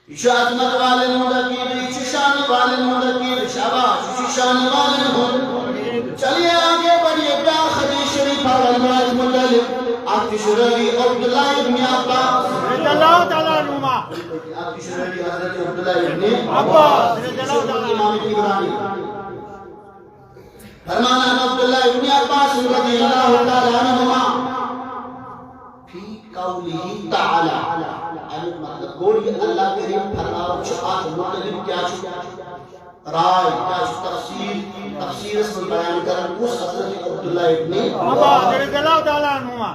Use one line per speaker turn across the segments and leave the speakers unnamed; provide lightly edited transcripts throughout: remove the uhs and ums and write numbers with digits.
عظمت والے مدکیر شان والے مدکیر شاباش شان والے ہوں چلیے آگے بڑھیے کیا حدیث شریف والمات متعلق آپ کی شرعی عبداللہ ابن عباس رضی اللہ تعالیٰ عنہما آپ کی شرعی حضرت عبداللہ ابن عباس رضی اللہ تعالیٰ امام ابراہیم فرمانا عبداللہ ابن عباس رضی اللہ تعالیٰ عنہما فی قوله تعالی مطلب گوڑی اللہ کریم فرماؤ چھپات مطلب کیا چھو رائے کیا چھو تفسیر اس میں بیان کرن اس حضرت عبداللہ ابن عباس رضی اللہ تعالیٰ عنہما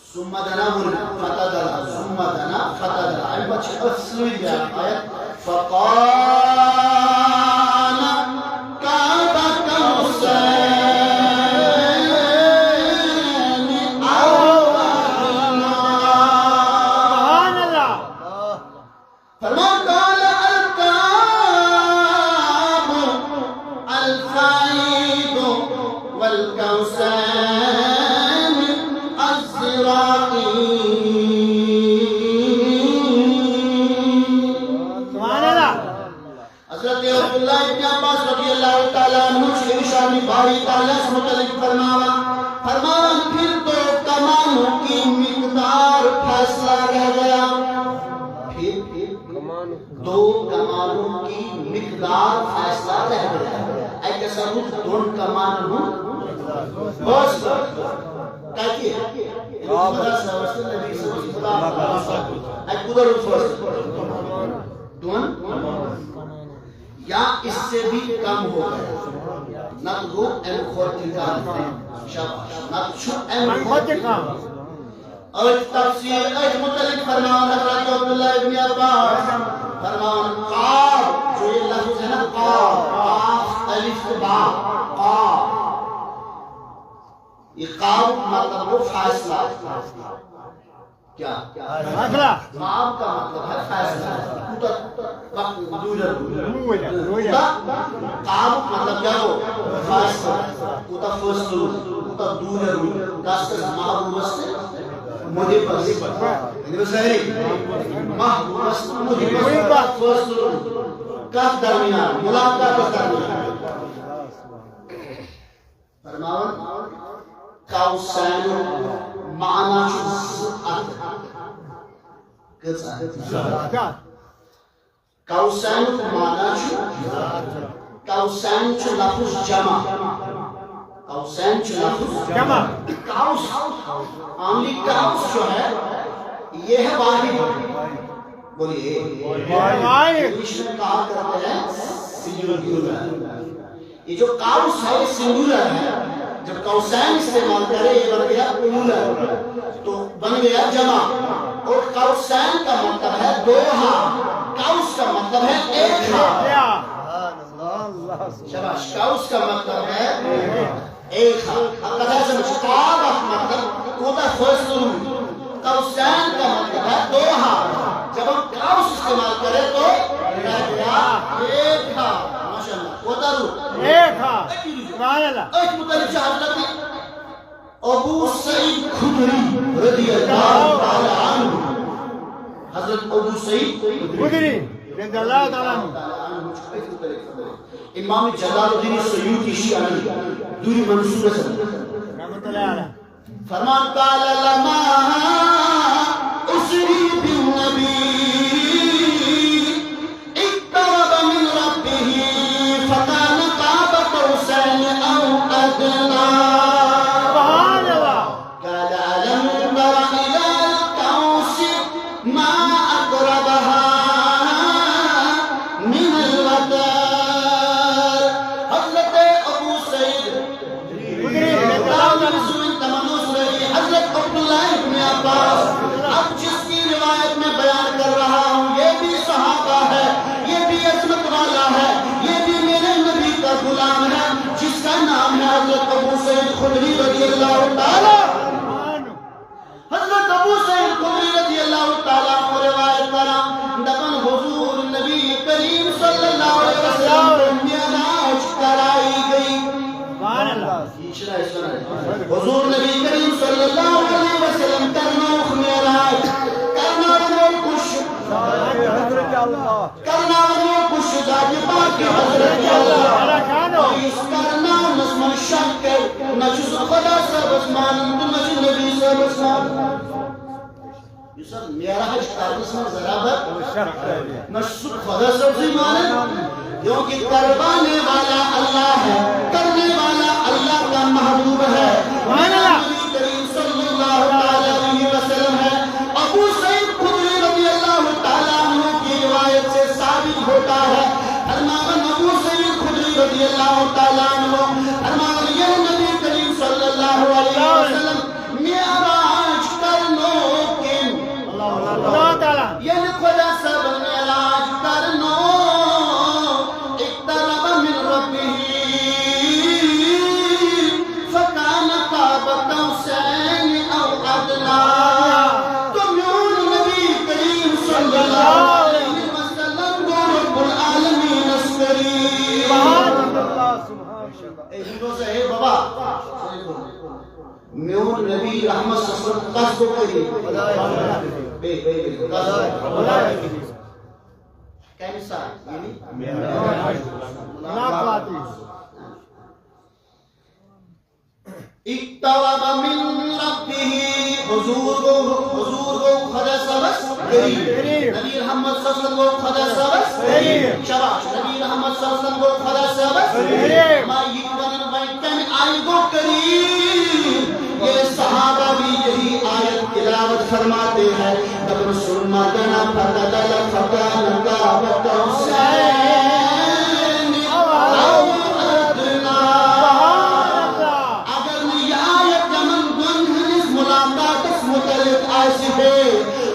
ثم دنا فتدلا ثم دنا فتدلا این بچه اصلی دیا آیت فقال کعبت حسین باری تعالیٰ سے متعلق فرماوا پھر تو کمانوں کی مقدار فیصلہ رہ گیا پھر دو کمانوں کی مقدار فیصلہ رہ گیا ایک ایسا کچھ دون کمانوں بس کہتی ہے ایک ادھر دون یا اس سے بھی کم ہو گئے نقضو ایم خورتی کام شاباش نقضو ایم خورتی کام اور تفسیر ایک متعلق فرمان حضرت عبداللہ ابن عباس فرمان قاب جو یہ لفظ ہے نا قاب الف با قاب یہ قاب مطلب وہ فیصلہ کیا قاب کا مطلب ہے فیصلہ قاب مطلب کیا ہو فیصلہ کوتا فیصلہ کوتا دور رو دست محبوب است مدی پس یعنی بسہری محبوب است مدی پس فیصلہ کف درمیان ملاقات کف درمیان فرماون قوسین معنی شد کتا قوسین کو معنی چھو قوسین چھو لفظ جمع قوسین چھو لفظ جمع قوس عاملی قوس جو ہے یہ ہے واحد بولیے انگلیش میں کہا کرتے ہیں سنگولر یہ جو قوس ہے یہ سنگولر ہے جب قوسین استعمال کرے یہ بن گیا پلورل تو بن گیا جمع اور قوسین کا مطلب ہے دو ہاں قوس کا مطلب ہے ایک ہاں شباش قوس کا مطلب ہے ایک ہاں اب کہا سے مشتاب مطلب کوتا فیصلہ قوسین کا مطلب ہے دو ہاں جب ہم قوس استعمال کرے تو رہ گیا ایک ہاں ماشاءاللہ کوتا رو ایک ہاں ایک مطلب حضرت ابو سعید خدری رضی اللہ تعالی عنہ حضرت ابو سعید خدری رضی اللہ تعالی عنہ امام جلال الدین سیوطی شیعی دوری منصور سے رحمت اللہ علیہ فرمان قال لما اسری بالنبی اقترب من ربه فكان قاب قوسين او ادنى اب جس کی روایت میں بیان کر رہا ہوں یہ بھی صحابہ ہے یہ بھی عظمت والا ہے یہ بھی میرے نبی کا غلام ہے جس کا نام ہے حضرت ابو سعید خدری رضی اللہ تعالی حضرت ابو سعید خدری رضی اللہ تعالی کو روایت کرا دفن حضور نبی کریم صلی اللہ علیہ وسلم معراج کرائی گئی حضور نبی کریم صلی اللہ علیہ وسلم کرنا معراج کرنا وہ خوش کرنا ونی کش ذات پاک حضرت اللہ اس کرنا نسمن شک نجس خدا صاحب اسمان نجس نبی صاحب اسمان یسر معراج کرنس من ضرابت نجس خدا صاحب اسمان کیونکہ کروانے والا اللہ ہے کرنے والا اللہ کا محبوب ہے نبی کریم صلی اللہ علیہ وسلم ہے ابو سعید خدری رضی اللہ تعالیٰ عنہ کی روایت سے ثابت ہوتا ہے فرمایا ابو سعید خدری رضی اللہ تعالیٰ عنہ فرمایا یہ نبی کریم صلی اللہ علیہ وسلم معراج کرنو کن اللہ تعالیٰ یہ خدا سب معراج کرنو میون نبی رحمت صلی اللہ علیہ وسلم کیسا اقترب من ربه حضور کو خدا سبس نبی رحمت صلی اللہ علیہ وسلم کو خدا سبس شباش نبی رحمت صلی اللہ علیہ وسلم کو خدا سبس ما یقبن بیتن آئی کو کریم یہ صحابہ بھی یہی آیت تلاوت فرماتے ہیں تب سنما دنا فتدل فتان کعبت حسین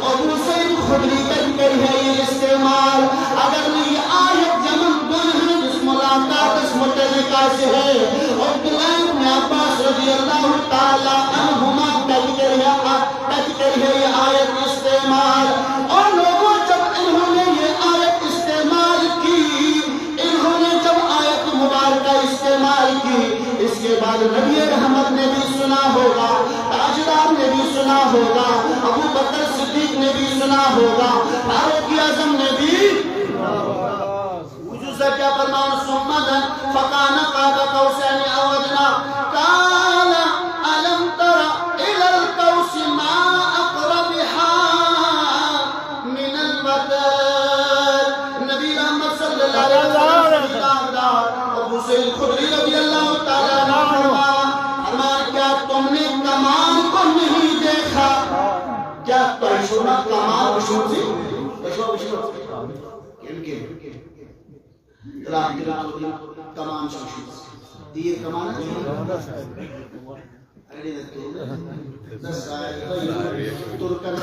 ابو سعید خدری کر ہے یہ استعمال اگر یہ آیت جمن بن جس ملاقات اس متعلق سے ہے عبداللہ بن عباس رضی اللہ تعالی عنہما کر ہے یہ آیت استعمال اور لوگوں جب انہوں نے یہ آیت استعمال کی انہوں نے جب آیت مبارکہ استعمال کی اس کے بعد نبی رحمت نے بھی سنا ہوگا تاجدار نے بھی سنا ہوگا ابو بکر صدیق نے بھی سنا ہوگا فاروق اعظم نے بھی وجود سے کیا فرمان سمدن فکان قاب قوسین او ادنا قال الم تر الى القوس ما اقربها من الوتر نبی رحمت صلی اللہ علیہ وسلم ابو سعید خدری رضی اللہ تعالیٰ عنہ فرمان کیا تم نے کمان کو نہیں دیکھا کیا تیشونا کمان وشور سے کمان شوشور دیر کمان ترکن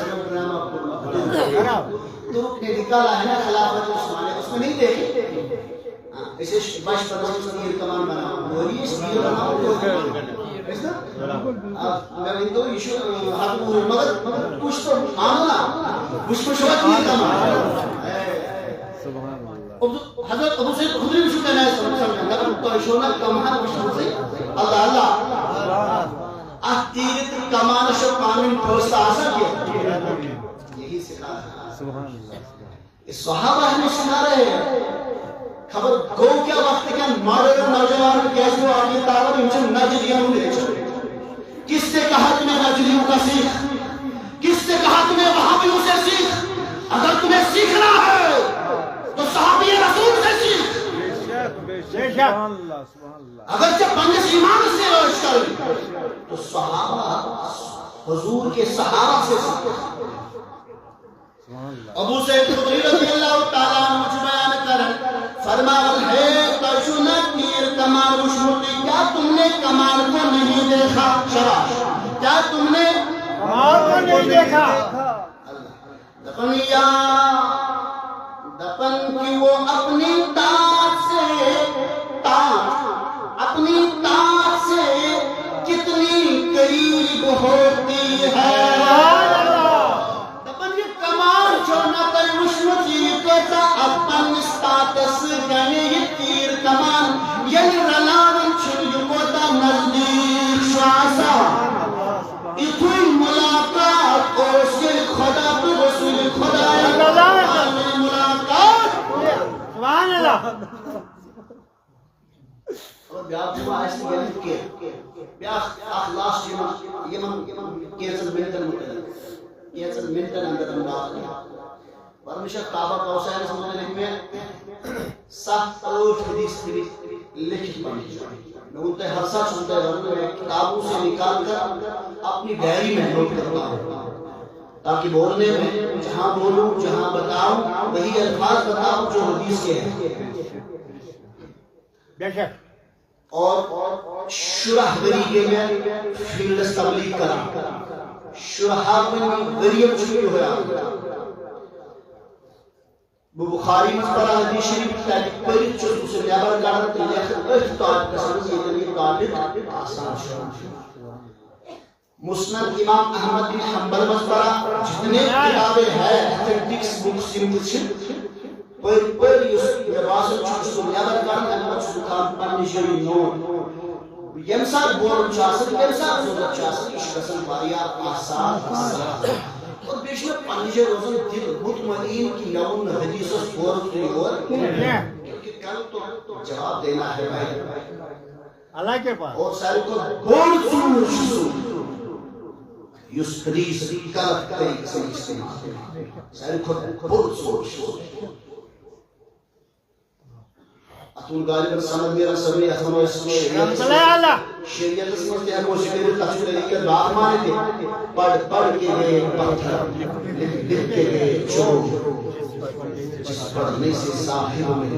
ترک نے نکالا ہے نا خلافت عثمانیہ اس میں نہیں دیکھے اسے باش پردوں سے دیر کمان بنا مولی اس دیر بنا میں ہندو ایشو ہاتھ پورے مگر کچھ تو ماننا کچھ کو شوات دیر کمان حضرت ابو سعید خدری بھی شکر ہے لیکن تو ایشونا کمان وشور سے اللہ اللہ تیرت کمان شو قانون پوستا آسا کیا یہی سکھا رہا اس صحابہ ہمیں سکھا رہے ہیں خبر گو کیا وقت کیا مارے نوجوان کیسے وہ آگے تعلیم انچن ناجدیاں ہوئے کس سے کہا تمہیں ناجدیوں کا سیکھ کس سے کہا تمہیں وہابیوں سے سیکھ اگر تمہیں سیکھنا ہے تو صحابی رسول سے سیکھ اگرچہ پنجس ایمان سے روش کر تو صحابہ حضور کے صحابہ سے سیکھ ابو سعید خدری رضی اللہ تعالیٰ مجھ بیان کر فرمایا ہے تشنا تیر کمان وشمتی کیا تم نے کمان کو نہیں دیکھا شباش کیا تم نے کمان کو نہیں دیکھا دفن یا دفن کی وہ اپنی تاج سے اپنی تاج سے کتنی قریب ہوتی ہے دفن یہ کمان چھوڑنا تر وشمتی کہتا اپن استاتس گنے یہ تیر کمان یعنی رلان چھوڑی کوتا نزدیک شواسا اتوئی ملاقات اور اس کے خدا پر رسول خدا ملاقات بیاکھ جمع آسہِ نہٕ گٔمٕتۍ کینٛہہ بیاکھ اکھ لاسٹ جمع یِمن کینٛژن منٹن متعلق کینٛژن منٹن اندر بات پرمشر کعبہ کوثرس متعلق میں 7-8 حدیث لکھت پڑھی میں ان ہر ساتھ سنتا ہوں میں کتابوں سے نکال کر اپنی ڈائری میں نوٹ کرتا ہوں تاکہ بولنے میں جہاں بولوں جہاں بتاؤں وہی الفاظ بتاؤں جو حدیث کے ہیں اور شرح طریقے میں فیلڈ تبلیغ کرا شرح میں وریم چھوٹی ہوا بخاری میں پڑھا حدیث شریف تاکہ پڑھ چھو سے نیابر کرنا تو لکھ طالب قسم یہ طالب آسان شروع مسند امام احمد بن حنبل میں پڑھا جتنے کتابیں ہیں ٹیکسٹ بکس پر یس لباسن چھو نیابر کرنا اما چھو کام پنی شری نوٹ یم ساتھ بولن چاسن یم ساتھ ضرورت چاسن یہ گژھن واریاہ آسان اور بیش میں پنی شری روزن دل مطمئن کہ یون حدیث فور اور کیونکہ کل تو جواب دینا ہے بھائی
اللہ کے پاس
اور سارے کو بول ضرور یس حدیث غلط طریقے سے استعمال سارے کو بول ضرور اتون غالباً سمجھ میرا سبھی احتمال شریعت اس میں سے ہمو شکر تفسیر طریقے بات مانے تھے پڑھ کے گئے پتھر لکھ کے گئے چوک جس پڑھنے سے صاحب میں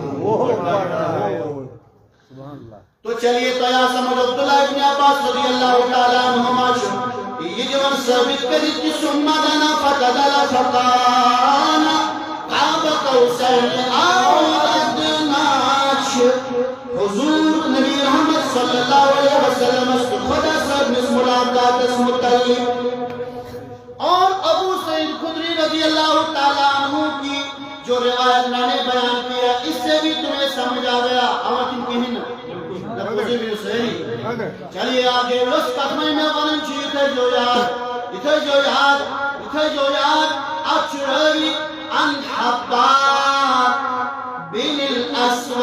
تو چلیے تو یا سمجھ عبداللہ ابن عباس رضی اللہ تعالیٰ عنہما یہ جوان ثابت کری کہ سمدنا فتدل فقانا قعب قوسین آو حضور نبی محمد صلی اللہ علیہ وسلم خدا صاحب نے ملاقات اس متعلق اور ابو سعید خدری رضی اللہ تعالیٰ عنہ کی جو روایت میں نے بیان کیا اس سے بھی تمہیں سمجھ آ گیا آواتن کی ہی نا چلیے آگے اس قدمہ میں ونن چیز ہے جو یاد اچھرائی ان حبار بن الاسود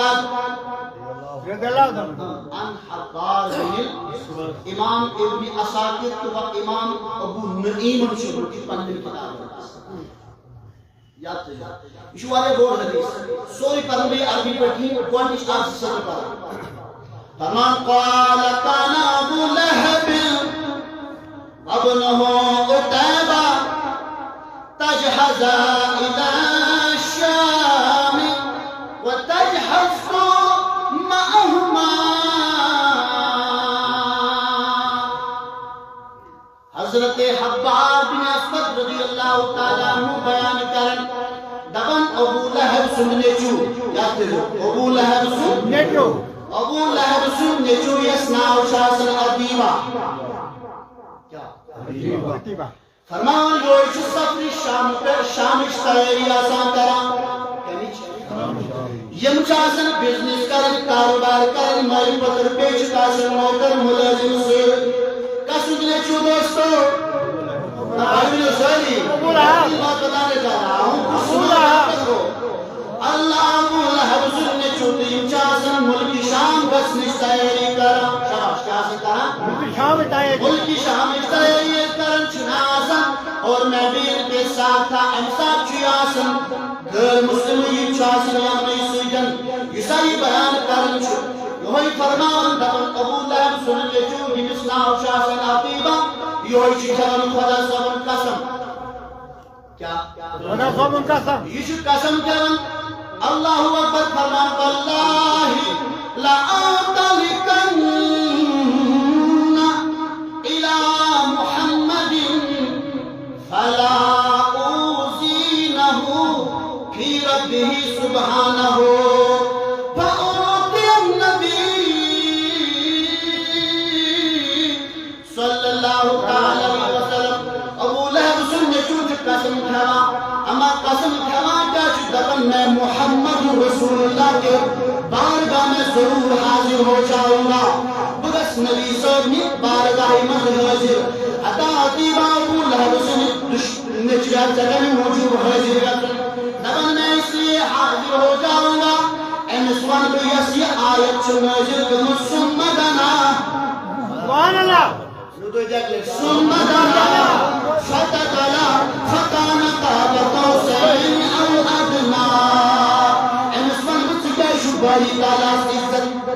ان حبار بن امام ابن اساکر و امام ابو نعیم شروع کی پندر کتاب یاد تجھا اشوارے بور حدیث سوری پرمی عربی پڑھی کون اشتاق سے سر پڑھا فرمان قال کان ابو لہب ابنہ عتیبہ تجہز الى الشام وتجهز معهما حضرت حباب بن اسود رضی اللہ تعالیٰ عنہ بیان کرن دبن ابو لہب سننے چو یاد دو ابو لہب سننے چو یسناو شاسن عدیبہ کیا فرمان یوش سفری شامش تیاری آسان کران یم چاسن بزنس کرن کاروبار کرن مائی پتر پیچ کاسن موتر ملازم سے کسود نے چو دوستو آئین سالی بات بتانے جا رہا ہوں اللہ ابو لہب سننے چو یم چاسن ملکی شام بزنس تیاری کرن شاہ ملکی شام تیاری کرن چناسن اور میں بھی ان کے ساتھ تھا امساب چیاسن غیر مسلم یہ چاسن یعنی سیدن یہ ساری بیان کرن چھو یہی فرمان دبن ابو لہب سننے چھو یہ مسلاح شاسن عطیبہ یہی چکرن خدا صبن قسم کیا؟ خدا صبن قسم یہ چھو قسم کرن اللہ اکبر فرمان واللہ لآتلکن الى محمد فلا اوزینہ فی ربه سبحانہ فأعطی النبی صلی اللہ علیہ وسلم ابو لہب سننے چوچ قسم کھوا اما قسم کھوا کیا دبن میں محمد رسول اللہ کے بارگاہ میں ضرور حاضر ہو جاؤں گا بس نبی صاحب نے بارگاہ میں حاضر عطا عطیبہ ابو لہب سننے جگہ میں موجود حاضر دبن میں اس لیے حاضر ہو جاؤں گا ان ون یس یہ آیت نازل گمت ثم دنا
سبحان اللہ
ثم دنا فتدلى فكان قاب قوسين او ادنى امس ون ژٕ شو باری تعالیٰ عزت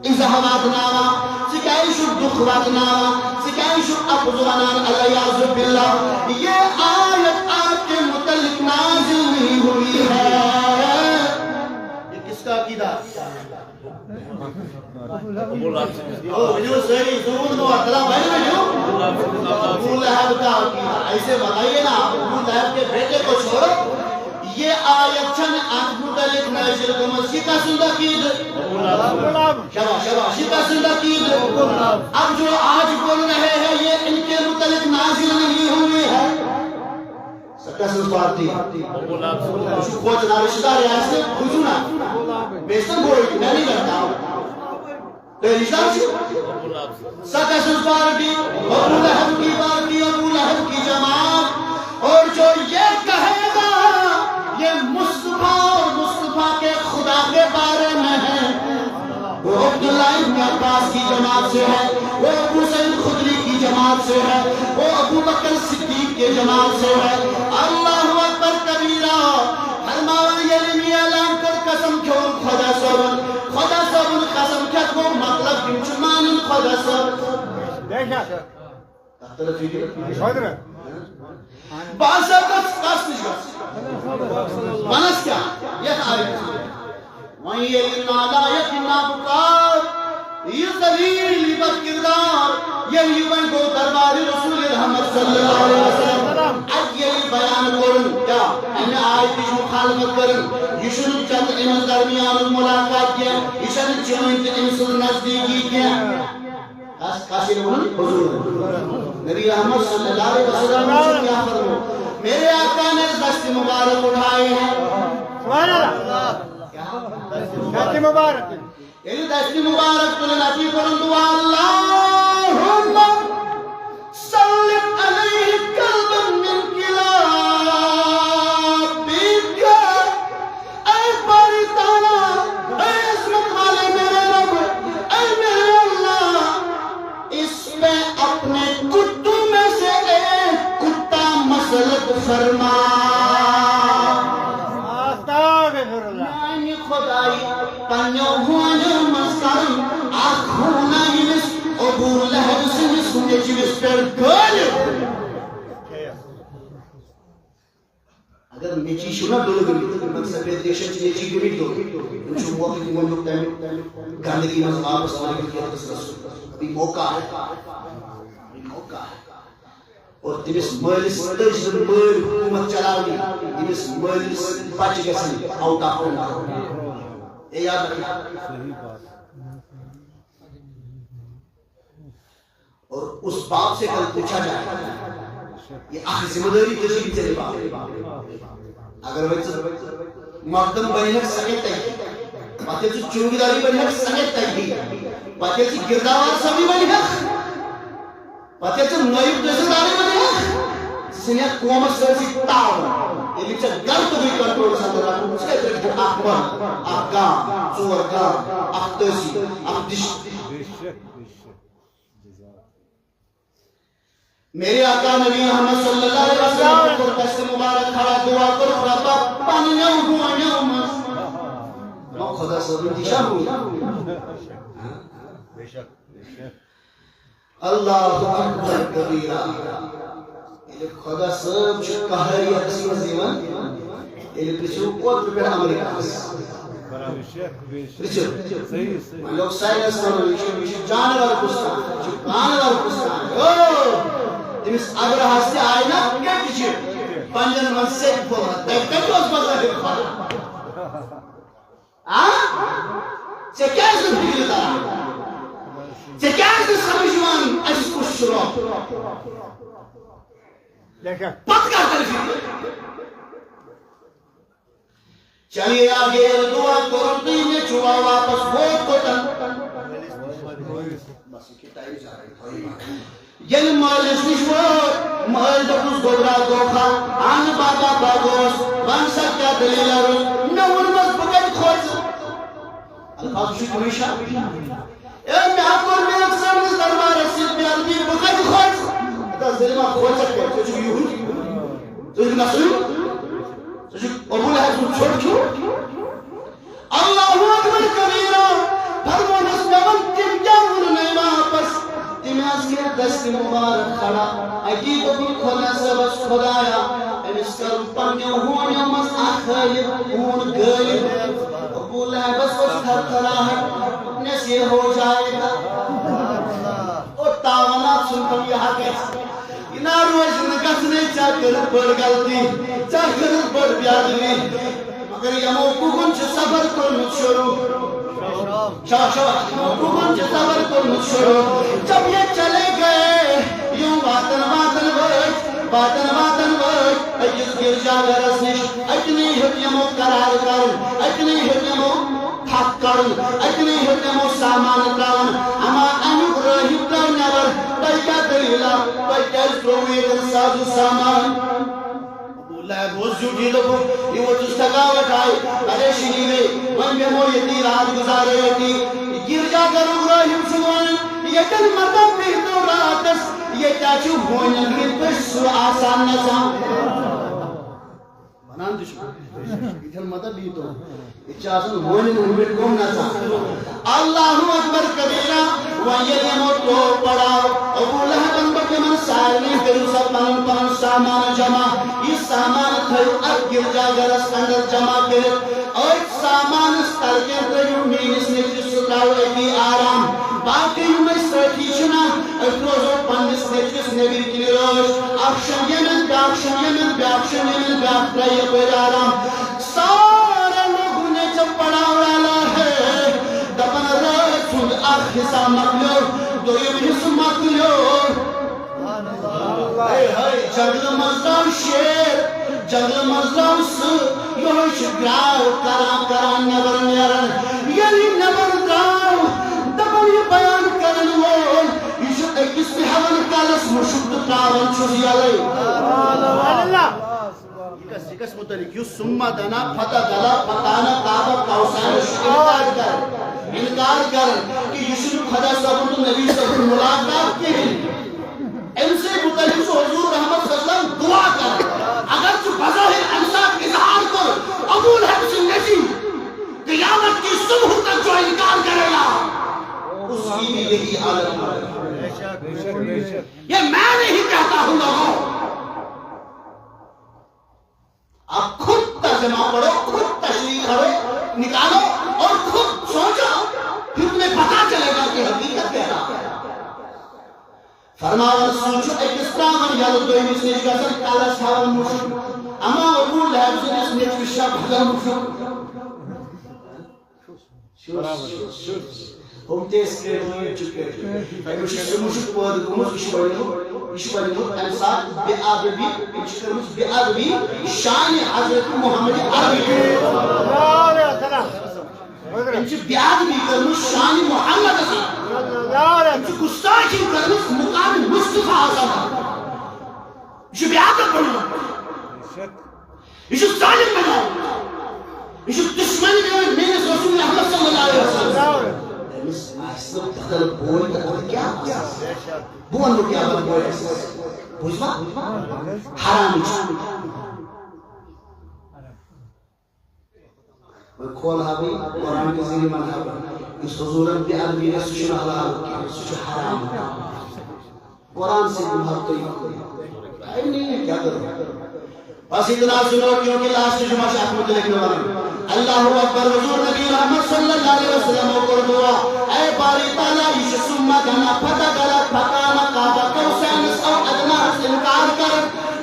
اظہارات نامہ ژٕ شو دکھ واتناوان ژٕ شو اپز ونان الیاذ باللہ یہ آیت آپ کے متعلق نازل نہیں ہوئی ہے یہ کس کا عقیدہ ابو لہب کا عقیدہ ایسے بتائیے نا ابو لہب کے بیٹے کو چھوڑو یہ آیت چھن آپ متعلق نازل گمت شیطہ سندہ قید شیطہ سندہ قید اب جو آج بول رہے ہیں یہ ان کے متعلق نازل نہیں ہوئی ہے سکسن پارٹی کوچ نارشدہ ریاض سے خوشونا بیشتر بولی میں نہیں کرتا ہوں سکسن پارٹی ابو لہب کی پارٹی ابو لہب کی جماعت اور جو یہ کہے گا یہ مصطفیٰ اور مصطفیٰ کے خدا کے بارے میں ہے وہ عبداللہ ابن عباس کی جماعت سے ہے وہ ابو سعید خدری کی جماعت سے ہے وہ ابو بکر صدیق کے جماعت سے ہے اللہ اکبر کبیرہ فرمایا یہ اعلان کر قسم کھول خدا صبر قسم کیا کو مطلب کنچمان خدا صبر
دیکھا
باسا کس نشکس منس کیا یہ آیت وَإِنْ يَلِنَا لَا يَكِنَا بُقَار یہ ذلیل بد کردار یہی بن کو دربار رسول رحمت صلی اللہ علیہ وسلم اب یہ بیان کرن کیا انہیں آیت کی مخالفت کرن یہ شنو چند امن درمیان ملاقات کیا یہ شنو چند انسل نزدیکی کیا کاسی نمون حضور نبی رحمت صلی اللہ علیہ وسلم سے کیا فرمو میرے آقا نے دست مبارک اٹھائے ہیں
سبحان اللہ دست مبارک
یعنی دست مبارک تو نبی کرن دعا اللہم سلم علیہ قلبا من کلابک اے باری تعالیٰ اے عظمت والے میرے رب اے میرے اللہ اس میں اپنے کتوں میں سے ایک کتا مسلط فرما پنیو ہوانیو مستان آخونا یمس ابو لہب سنس نیچوس پر گل اگر نیچی شنا دولو گمی من سفید ریشن چی نیچی گمی دو انچو موقع کی منلوک تیمی گاندگی مز واپس آنے کی حدث رسول ابھی موقع ہے اور تیمیس مالس تجزن مال حکومت چلاونی تیمیس مالس بچ گسن آوتا ہونا یہ یاد رکھیں اور اس باپ سے کل پوچھا جائے یہ آخر ذمہ داری تجیب چلے باپ اگر وہ مقدم بنیک سکت ہے پاتے چو چونگی داری بنیک سکت ہے پاتے چو گرداوار سبھی بنیک پاتے چو نائب داری بنیک سنیت قومت سرسی تاؤ یہ لیچہ گر تو بھی کنٹرول سندر رکھو اس کے طرح اکبر اکام چورکام اکتسی اکدش میرے آقا نبی محمد صلی اللہ علیہ وسلم پر دست مبارک کھڑا دعا کر ربا پانیوں ہوانیوں مس خدا سب انتشا ہوئی اللہ اکبر کبیرہ خدا سب چھ قہری حسین زیمان یہ پرچو کوت پر امریکہ پرچو من لوگ سائنس کرو جانور کستان تمس اگر ہستے آئی نا کیا کچھ پنجن من سے بولا دیکھ کچھ اس بزا ہے سے کیا اس نے بگل دارا سے کیا اس نے سمجھوان ایس کچھ شروع پت کر طرفی چلیے آگے دعا کرتی میں چھوا واپس ووٹ کو تن ین مالس نش ووٹ مال دکس گوڑا دوکھا آن بابا باگوس ون سکیا دلیل روز نور مز بکت خوش الفاظ شو تمشى میں آپ کو میں اکثر میں دربار رسید میں آدمی بخیر خوش اتا زلمہ خوش سکتے تو جو یہود تو جو نسل تو جو ابو لہب چھوڑ چھوڑ اللہ اکبر کبیرہ فرمو نسلم تم کیا انہوں نے واپس تم از کے دست مبارک کھڑا عجیب بھی کھولا سبس خدایا امس کر پنیو ہونیو مز آخر ہون گلی ابو لہب بس تھر تھرا ہے اپنے سے ہو جائے گا اور تاونات سن کر یہ حق انا روز نگس نے چاکر بڑ گلتی چاکر بڑ بیادمی مگر یمو کون چھ صبر کرن شروع کون چھ صبر کرن شروع جب یہ چلے گئے یوں باتن اکس گرجا گرس نش اکنی ہتیمو قرار کرن اکنی ہتیمو حق کرن اکنی ہتیمو سامان کرن اما امیق رہی تر نور بلکہ دلیلہ بلکہ اسٹروی سازو سامان لہب ہوز جھوٹی لگو یہ وہ تس تھکاوٹ آئی پریشانی گئی من میں وہ یہ رات گزارے تھی گرجا گرو رحیم سوان یہ کل مطلب بھی تو راتس یہ چاچو بھونن کی پس آسان نظام بنان دشمن یہ کل مطلب بھی تو یہ چاچو بھونن کی پس نظام اللہ اکبر کبیرہ وَيَلِ مُتُو پڑاو ابو لہب بکے من سارنے کرو سب پن سامان جمع یہ سامان تھیو اب گرجا گرس اندر جمع کرت اور سامان استر کے تیو مینس نے جس سکاو ایتی آرام باقی میں سرٹی چنا اتروزو پندس نے جس نبی کی روش اکشن یمن بیاکشن یمن بیاکشن یمن بیاک ترائی پر آرام سارا لوگوں نے جب پڑاو ڈالا ہے دپن رات سن آخ حصہ مکلو دویم حصہ مکلو جنگل مزدام شیر جنگل مزدام سو یوش گراو کران نبر نیرن یلی نبر داو دبن یہ بیان کرن وول یہ اکس حول کالس مشکل تراون چھوز یلی کس متعلق یو سمہ دنا پتہ گلا پتانا کعبہ کوسان انکار کر کہ یشن خدا صاحب تو نبی صاحب ملاقات کی ان سے متعلق حضور رحمت صلی اللہ علیہ وسلم دعا کر اگر تو بظاہر انصاف اظہار کر ابو لہب سے نجی قیامت کی صبح تک جو انکار کرے گا اس کی بھی یہی حالت ہے یہ میں نہیں کہتا ہوں لوگوں آپ خود ترجمہ پڑھو خود تشریح کرو نکالو اور خود سوچو پھر تمہیں پتا چلے گا کہ حقیقت کیا ہے فرمایا سوچو ایک اسلام یاد دوئی مسنیج کا سر کالا ساول مشک اما ابو لہب سے مسنیج کی شب بھگا مشک ہم تیس کے ہوئے چکے مشک پود گمس اشبالی انسان بے آدبی بے آدبی شان حضرت محمد عربی انچہ بے آدبی کرنو شان محمد عربی انچہ گستاخی کرنو مقام مصطفیٰ عظم یہ بے آدب بنو یہ ظالم بنو یہ دشمن بنو میں رسول اللہ صلی اللہ علیہ وسلم اسلام تخل بوئی تخل کیا بوان رو کیا بوئی بوزما حرام چھ کھول ہاوی قرآن کے ذریعے من ہاوی اس حضورت بھی عربی نے سوچنا حلال کیا سوچ حرام قرآن سے گمہر تو یہ نہیں ہے کیا کرو بس اتنا سنو کیونکہ لاسٹ جمعہ شاہ مجھے لکھنے والے اللہ اکبر حضور نبی رحمت صلی اللہ علیہ وسلم کو دعا اے باری تعالیٰ یہ سمہ دنا پتہ غلط پکانا کعبہ کوسینس او ادنا سے انکار کر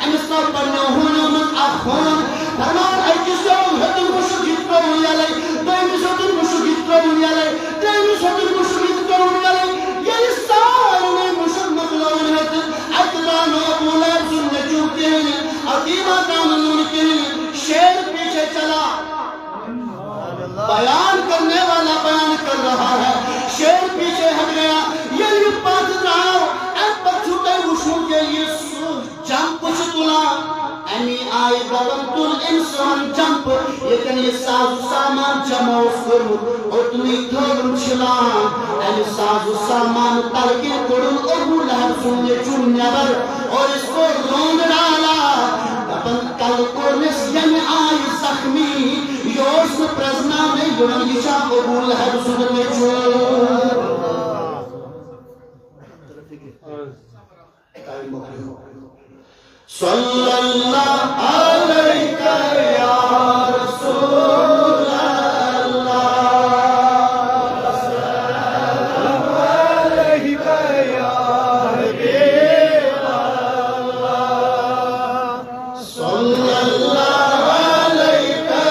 امس کو پڑھنے ہونے من اخون فرمان اے کسو ہتن مشکیت کو یلے دوی سوتن مشکیت کو یلے دوی سوتن مشکیت کو یلے یہ سارے مشک مطلب ہتن اتنا ابو لہب سن چوکے عظیمہ کامل کے شیر پیچھے چلا بیان کرنے والا بیان کر رہا ہے شیر پیچھے ہٹ گیا یہ بات رہا اب پر چھوٹے وشوں کے یہ جنگ کچھ تلا امی آئی دبن تل انسان جمپ یکن یہ ساز و سامان جمع کرو اتنی تھوڑن چھلان این ساز و سامان تلکی کرن ابو لہب سننے چون نبر اور اس کو روند ڈالا دبن کل کرنس ین آئی زخمی یورس پرزنا میں یون گیچا ابو لہب سننے چون صلی اللہ علیہ یا رسول اللہ سلام علیہ یا حبیب اللہ صلی اللہ علیہ یا رسول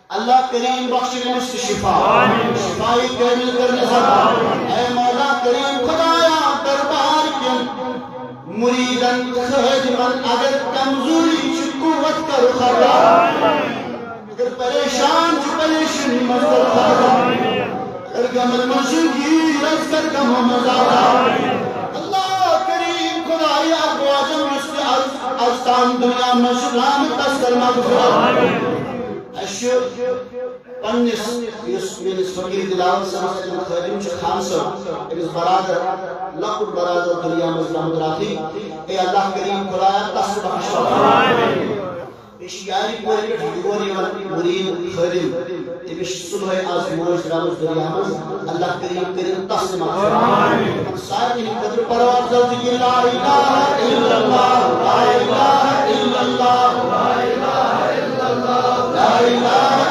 اللہ کریم بخش مست شفا شفائی کامل کرنے زبان اے مولا کریم خدایا دربار کن مریدن خادمن اگر کمزوری چھ قوت کر خبر اگر پریشان چھ پریشانی مزدر خبر اگر گمل مشنگی رز کر کم مزادا اللہ کریم خدایا بواجم مست ازتان دنیا مشرام تسکر مغفرت اشو پنس یس میس فقیر دلاور صاحب خادم چھ خان صاحب امس برادر لقب برادر دنیا مزرام دراتی اے اللہ کریم خدایا تس بخش آمین اشیاری پوری دیوری مرید خادم امس صلح از موج رامز دنیا مز اللہ کریم کریم تس بخش آمین ساری قدر پرواز ذکر لا الہ الا اللہ لا الہ الا اللہ لا الہ الا اللہ لا الہ